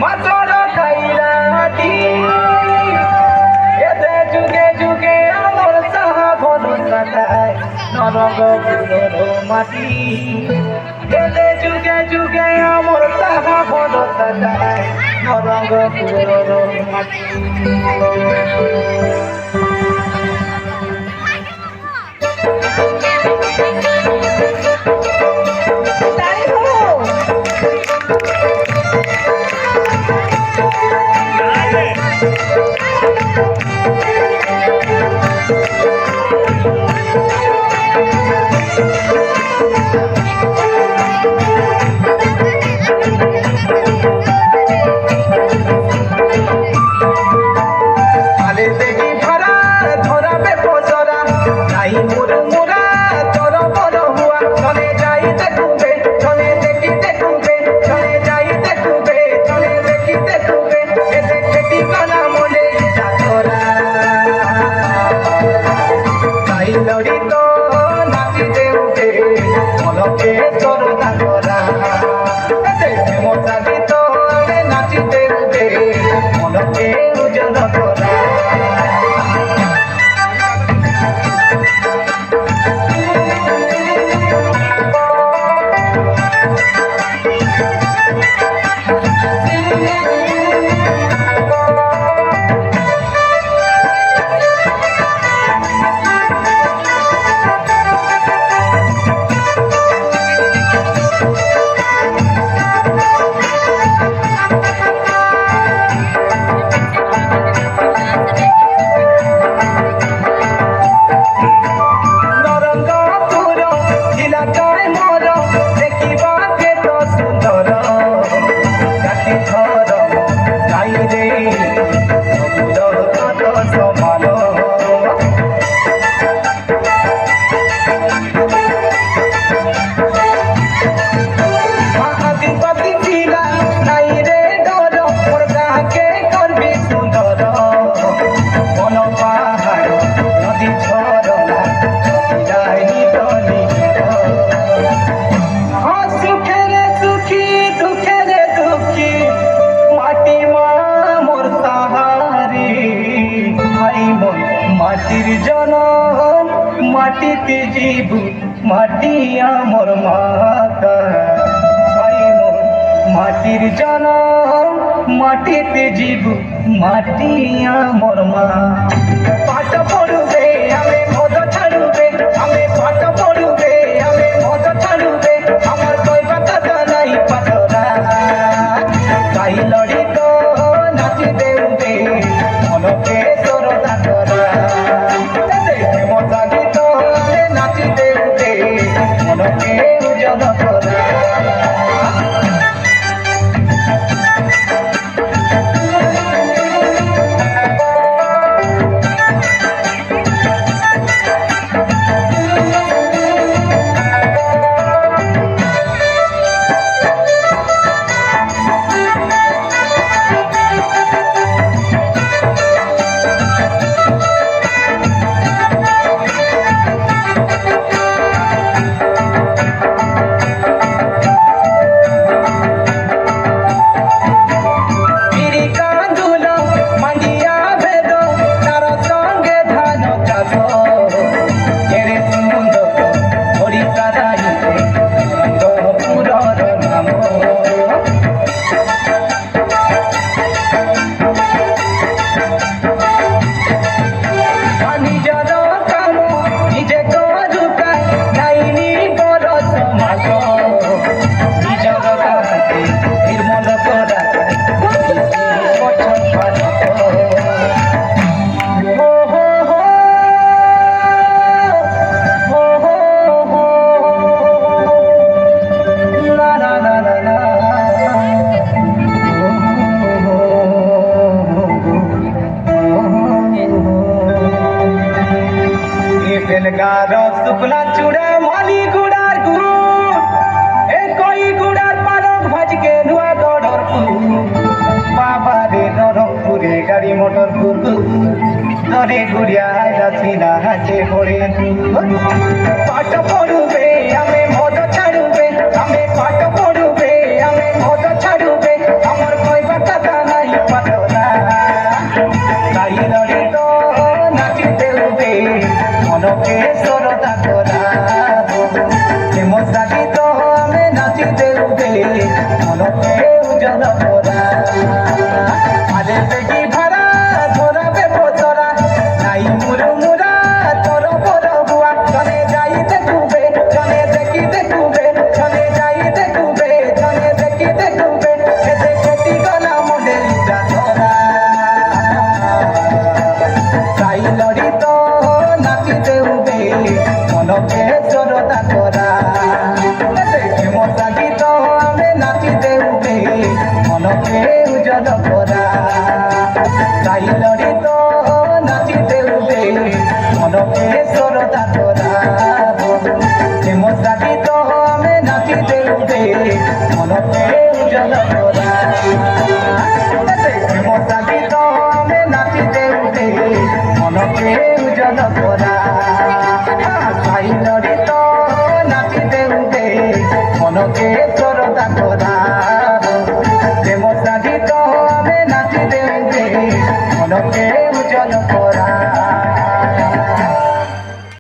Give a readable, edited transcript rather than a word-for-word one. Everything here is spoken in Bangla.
মাতর খাইলাটি এতে যুগে যুগে আমার সাহা ভরসাটায় নরগপুরের মাটি এতে যুগে যুগে আমার সাহা ভরসাটায় নরগপুরের মাটি মাটির জনম মাটিতে জীব মাটি আমার মাতা মাটির জনম মাটিতে জীব মাটি আমার মা পাঠ পড়বে আমি মদ ছাড়বে আমি পাঠ পড়বে আমি মদ ছাড়বে আমার কই কথা নাই পাতরা তাই লড়ি তো নাচি দেবে মনকে সরদা করা মজা গীত নাচি দেবে মনকে উজ্জ্বল করা শুকনা চূড়া মালি গুড়ার গুড় এ কই গুড়ার পালক ভাজকে নুয়া গড়র বাবা রে নরমপুরে গাড়ি মোটর ধরে ঘুরিয়া যাচ্ছি না হাতে পড়ে পাঠ পড়বে আমি মদ ছাড়বে আমি পাঠ পড়বে আমি মদ ছাড়বে আমার কই বাটা উজল করা আরে বেগি ভাড়া ধরাবে পচরা নাই মুরু মুরা তোর বড় বুয়া চলে যাই দেখুবে চলে দেখি দেখুবে চলে যাই দেখুবে চলে দেখি দেখুবে খেতে খেতি গলা মনে ইচ্ছা ধরা চাই লড়ি তো নাচি দেউবে মনকে জরদা করা মজা গীত আমি নাচি দেউবে মনকে উজল করা চাই লড়ি তো নাচি দেউবে মনকে জরদা করা মজা গীত আমি নাচি দেউবে মনকে উজল করা মজা গীত আমি নাচি দেউবে মনকে উজল করা চাই লড়ি তো নাচি দেউবে মনকে জরদা করা প্রেম সাজিত আমি নাচি দেউবে মনকে